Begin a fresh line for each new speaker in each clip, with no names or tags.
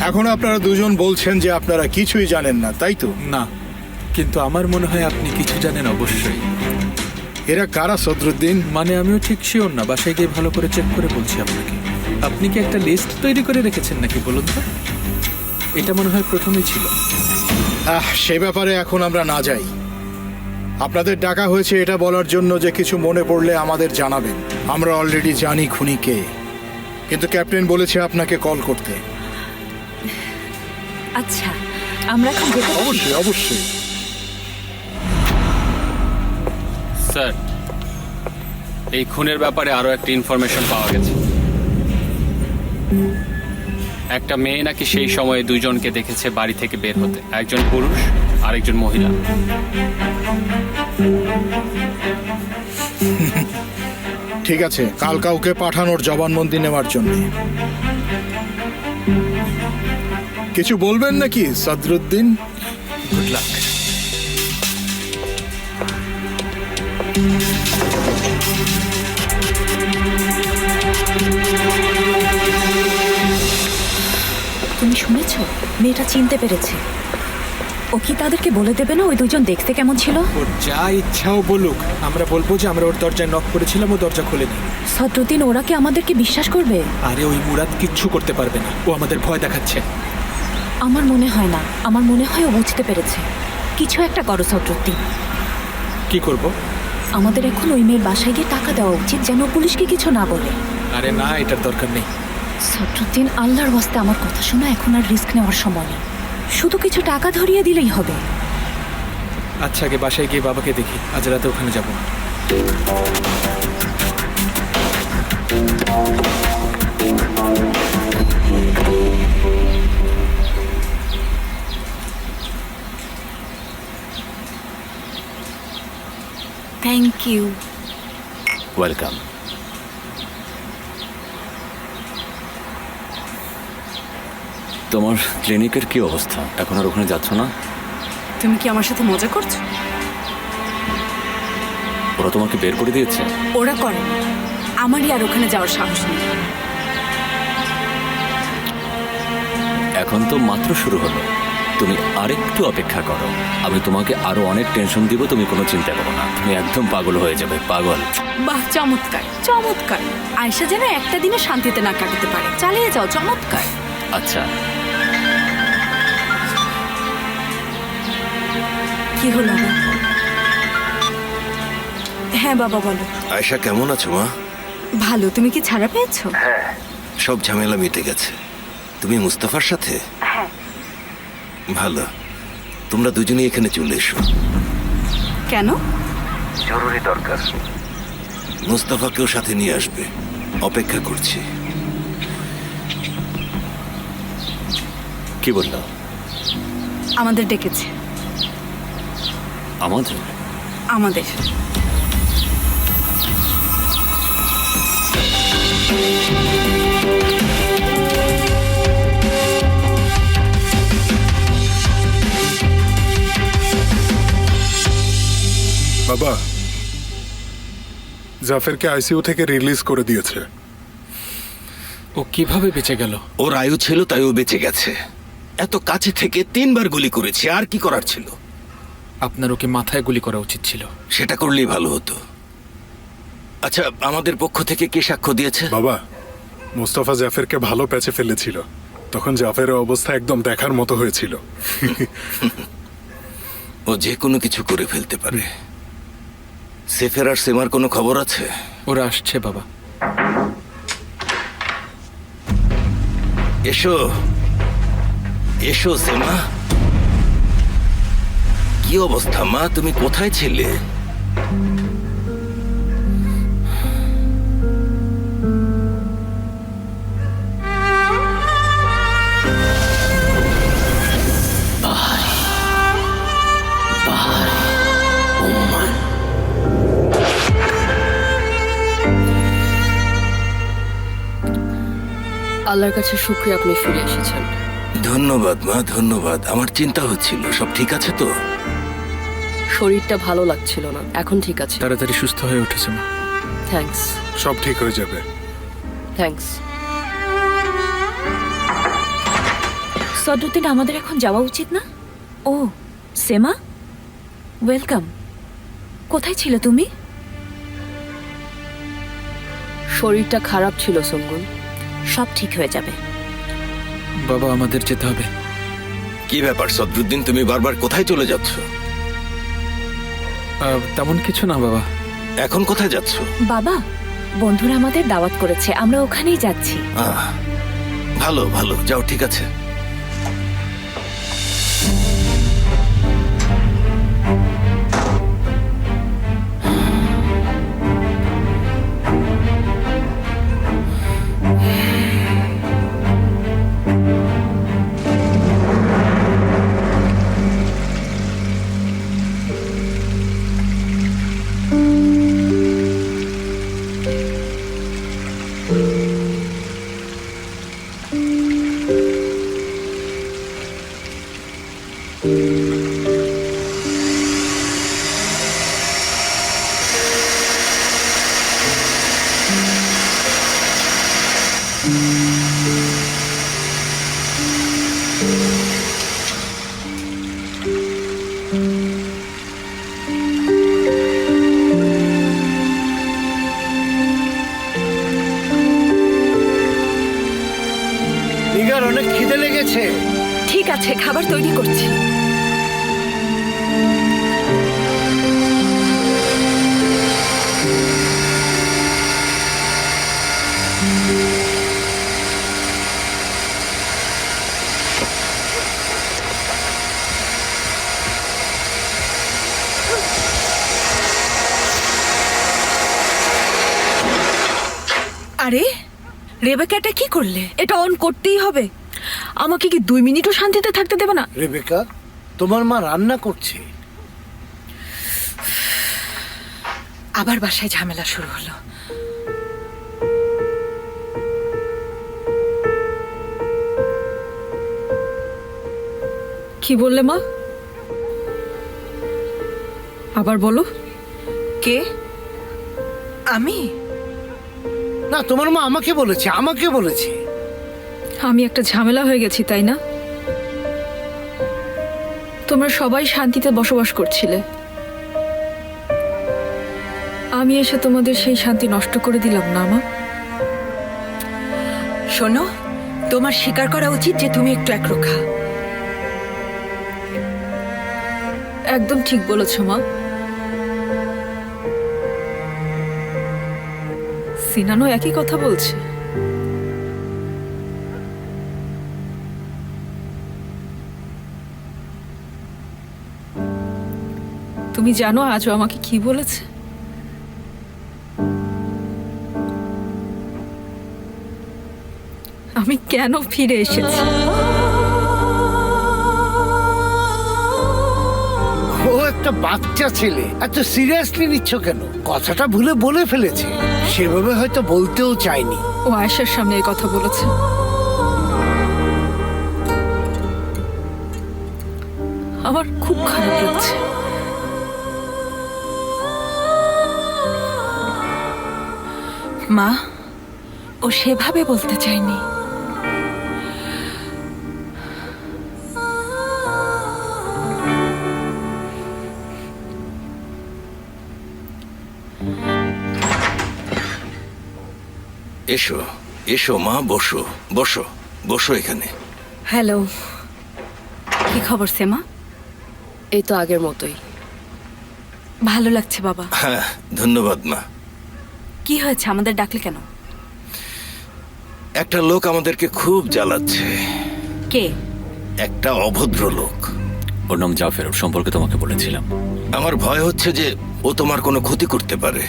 এখন আপনারা দুজন বলছেন যে আপনারা কিছুই জানেন না, তাই তো?
না, কিন্তু আমার মনে হয় আপনি কিছু জানেন অবশ্যই।
এরা কারা সদরুদ্দিন?
মানে আমিও ঠিক শিওর না, বাসায় গিয়ে ভালো করে চেক করে বলছি আপনাকে। আপনি কি একটা লিস্ট তৈরি করে রেখেছেন নাকি বলুন তো? এটা মনে হয় প্রথমেই ছিল।
সে ব্যাপারে এখন আমরা না যাই। আপনাদের ডাকা হয়েছে এটা বলার জন্য যে কিছু মনে পড়লে আমাদের জানাবেন। আমরা অলরেডি জানি খুনি কে, কিন্তু ক্যাপ্টেন বলেছে আপনাকে কল করতে।
আচ্ছা, আমরা এখন যেতে পারি?
অবশ্যই অবশ্যই।
স্যার, এই খুনের ব্যাপারে আরো একটা ইনফরমেশন পাওয়া গেছে। একটা মেয়ে নাকি সেই সময়ে দুজনকে দেখেছে বাড়ি থেকে বের হতে, একজন পুরুষ আর একজন মহিলা।
ঠিক আছে, কাল কাউকে পাঠানোর জবানবন্দি নেওয়ার জন্য। কিছু বলবেন নাকি সদরুদ্দিন?
Good luck.
তুমি শুনেছো? মেয়েটা চিনতে পেরেছে। ও কি তাদেরকে বলে দেবে না ওই দুজন দেখতে কেমন ছিল?
ওর যা ইচ্ছাও বলুক, আমরা বলবো যে আমরা ওর দরজায় নক করেছিলাম, ও দরজা খোলেনি।
সদরুদ্দিন, ওরা কি আমাদেরকে বিশ্বাস করবে?
আরে ওই মুরাদ কিচ্ছু করতে পারবে না, ও আমাদের ভয় দেখাচ্ছে।
আমার মনে হয় না, আমার মনে হয় ও বুঝতে পেরেছে। কিছু একটা করো সদরুদ্দিন।
কি করব?
আমাদের এখন ওই মেয়ের বাসায় গিয়ে টাকা দেওয়া উচিত, যেন পুলিশকে কিছু না বলে।
আরে না, এটার দরকার নেই।
সদরুদ্দিন, আল্লাহর ওয়াস্তে আমার কথা শোনো, এখন আর রিস্ক নেওয়ার সময় নেই। শুধু কিছু টাকা ধরিয়ে দিলেই হবে।
আচ্ছা, আগে বাসায় গিয়ে বাবাকে দেখি, আজ রাতে ওখানে যাব।
Thank you.
ওয়েলকাম।
তোমার ক্লিনিকের কি অবস্থা? এখন আর ওখানে যাচ্ছ না?
তুমি কি আমার সাথে মজা করছো?
ওরা তোমাকে বের করে দিয়েছে?
ওরা করে না, আমারই আর ওখানে যাওয়ার সাহস নেই।
এখন তো মাত্র শুরু হলো, তুমি আরেকটু অপেক্ষা করো। আমি তোমাকে আরো অনেক টেনশন দিব, তুমি কোনো চিন্তা করো না। তুমি একদম পাগল হয়ে যাবে, পাগল।
বাহ, চমৎকার চমৎকার। আয়শা যেন একটা দিনে শান্তিতে না কাটাতে পারে। চালিয়ে যাও, চমৎকার।
আচ্ছা,
কি হলো আবার? হ্যাঁ বাবা, বলো।
আয়শা, কেমন আছো মা?
ভালো। তুমি কি ছাড়া পেয়েছো?
সব ঝামেলা মিটে গেছে। তুমি মুস্তাফার সাথে? ভালো। তোমরা দুজনেই এখানে চলে এসো।
কেন?
জরুরি দরকার। মুস্তাফাকেও সাথে নিয়ে আসবে। অপেক্ষা করছি।
কি বললো?
আমাদের ডেকেছে।
আমাদের?
আমাদের।
বাবা, জাফরকে আইসিইউ থেকে রিলিজ করে দিয়েছে।
ও কিভাবে বেঁচে গেল?
ওর আয়ু ছিল তাই ও বেঁচে গেছে। এত কাছে থেকে 3 বার গুলি করেছে, আর কি করার ছিল?
আপনার ওকে মাথায় গুলি করা উচিত ছিল।
সেটা করলেই ভালো হতো। আচ্ছা, আমাদের পক্ষ থেকে কে সাক্ষ্য দিয়েছে?
বাবা, মুস্তাফা জাফরকে ভালো প্যাচে ফেলেছিল। তখন জাফরের অবস্থা একদম দেখার মতো হয়েছিল।
ও যে কোনো কিছু করে ফেলতে পারে। সেফের আর সেমার কোনো খবর আছে?
ওরা আসছে বাবা।
এসো এসো সেমা। কি অবস্থা মা? তুমি কোথায় ছিলে?
আল্লাহর কাছে শুকরিয়া, আপনি ফিরে এসেছেন।
ধন্যবাদ মা, ধন্যবাদ। আমার চিন্তা হচ্ছিল সব ঠিক আছে তো।
শরীরটা ভালো লাগছিল না, এখন ঠিক আছে।
তাড়াতাড়ি সুস্থ হয়ে উঠেছে মা।
থ্যাঙ্কস।
সব ঠিক হয়ে যাবে।
থ্যাঙ্কস।
সদরুদ্দিন, আমাদের এখন যাওয়া উচিত না? ও সেমা, ওয়েলকাম। কোথায় ছিলে তুমি?
শরীরটা খারাপ ছিল সঙ্গুল।
সব ঠিক হয়ে যাবে।
বাবা, আমাদের যেতে হবে।
কি ব্যাপার সদরুদ্দিন, তুমি বারবার কোথায় চলে যাচ্ছ?
তেমন কিছু না বাবা।
এখন কোথায় যাচ্ছ?
বাবা, বন্ধুরা আমাদের দাওয়াত করেছে, আমরা ওখানেই যাচ্ছি।
ভালো ভালো, যাও, ঠিক আছে।
নিগার, অনেক খিদে লেগেছে।
ঠিক আছে, খাবার তৈরি করছি।
আরে রেবেকাটা কি করলে?
এটা অন করতেই হবে।
আমাকে কি 2 মিনিটও শান্তিতে থাকতে দেবে না?
রেবেকা, তোমার মা রান্না করছে।
আবার বাসায় ঝামেলা শুরু হলো।
কি বললে মা? আবার বলো।
কে? আমি?
না, তোমার মা আমাকে বলেছে।
আমি একটা ঝামেলা হয়ে গেছি, তাই না? তোমরা সবাই শান্তিতে বসবাস করছিলে, আমি এসে তোমাদের সেই শান্তি নষ্ট করে দিলাম না মা?
শোনো, তোমার স্বীকার করা উচিত যে তুমি একটু একরোখা।
একদম ঠিক বলেছো মা। সিনানও একই কথা বলছে। তুমি জানো আজও আমাকে কি বলেছে? আমি কেন ফিরে এসেছি।
ও একটা বাচ্চা ছেলে, এত সিরিয়াসলি নিচ্ছ কেন? কথাটা ভুলে বলে ফেলেছে, সেভাবে হয়তো বলতেও চাইনি।
ও আয়েশার সামনে এই কথা বলেছে। আমার খুব খারাপ লাগছে।
মা, ও সেভাবে বলতে চায়নি।
এসো এসো মা, বসো বসো বসো এখানে।
হ্যালো, কি খবর সেমা?
এই তো আগের মতোই।
ভালো লাগছে বাবা।
হ্যাঁ, ধন্যবাদ মা।
কি হয়েছে, আমাদের ডাকলে কেন?
একটা লোক আমাদেরকে খুব জ্বালাচ্ছে।
কে?
একটা অভদ্র লোক।
ওর নাম জাফের, ওর সম্পর্কে তোমাকে বলেছিলাম।
আমার ভয় হচ্ছে যে ও তোমার কোনো ক্ষতি করতে পারে।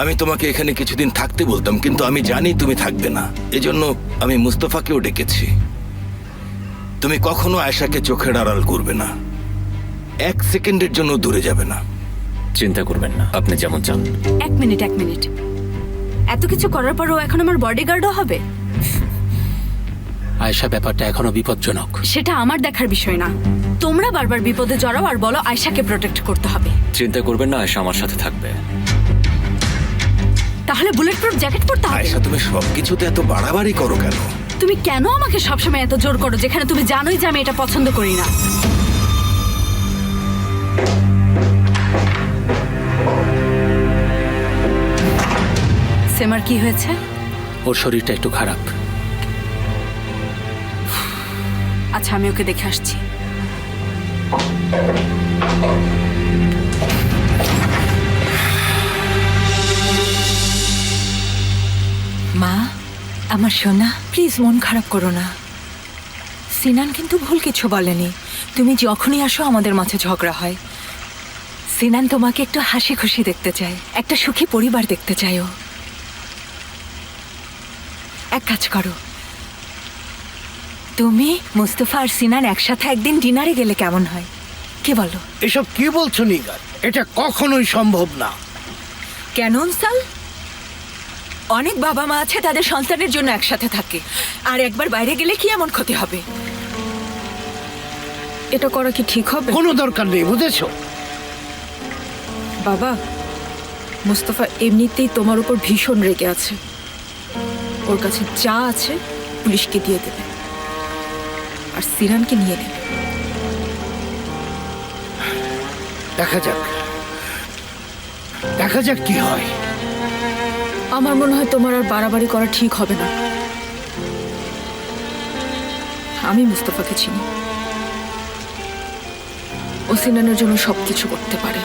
আমি তোমাকে এখানে কিছুদিন থাকতে বলতাম, কিন্তু আমি জানি তুমি থাকবে না, এজন্য আমি মুস্তফাকেও ডেকেছি। তুমি কখনো আয়েশাকে চোখের আড়াল করবে না, 1 সেকেন্ডের জন্য দূরে যাবে না।
চিন্তা করবেন না, আপনি যেমন চান।
1 মিনিট। এত কিছু করার পরও এখন আমার বডিগার্ডও হবে?
আয়েশা, ব্যাপারটা এখনো বিপজ্জনক।
সেটা আমার দেখার বিষয় না। তোমরা বারবার বিপদে জড়াও আর বলো আয়েশাকে প্রোটেক্ট করতে হবে।
চিন্তা করবেন না, আয়েশা আমার সাথে থাকবে।
তাহলে বুলেট প্রুফ জ্যাকেট পরতে হবে।
আয়েশা, তুমি সবকিছুতে এত বাড়াবাড়ি করো কেন?
তুমি কেন আমাকে সবসময় এত জোর করো যেখানে তুমি জানোই যে আমি এটা পছন্দ করি না? সেমার কি হয়েছে?
ওর শরীরটা একটু খারাপ।
আচ্ছা, আমি ওকে দেখে আসছি।
মা, আমার সোনা, প্লিজ মন খারাপ করো না। সিনান কিন্তু ভুল কিছু বলেনি। তুমি যখনই আসো আমাদের মাঝে ঝগড়া হয়। সিনান তোমাকে একটু হাসি খুশি দেখতে চায়, একটা সুখী পরিবার দেখতে চায় ও। এক কাজ করো, তুমি মুস্তফা আর সিনান একসাথে একদিন ডিনারে গেলে কেমন হয়? কি বলো?
এসব কি বলছো নিগার? এটা কখনোই সম্ভব না।
কেন সাল? অনেক বাবা মা আছে তাদের সন্তানের জন্য একসাথে থাকে, আর একবার বাইরে গেলে কি এমন ক্ষতি হবে?
এটা করা কি ঠিক হবে?
কোনো দরকার নেই, বুঝেছো?
বাবা, মুস্তফা এমনিতেই তোমার উপর ভীষণ রেগে আছে। ওর কাছে যা আছে পুলিশকে দিয়ে দেবে, আর সিরানকে নিয়ে নেবে।
দেখা যাক, দেখা যাক কি হয়।
আমার মনে হয় তোমার আর বাড়াবাড়ি করা ঠিক হবে না। আমি মুস্তফাকে চিনি, ও সিনানের জন্য সবকিছু করতে পারে।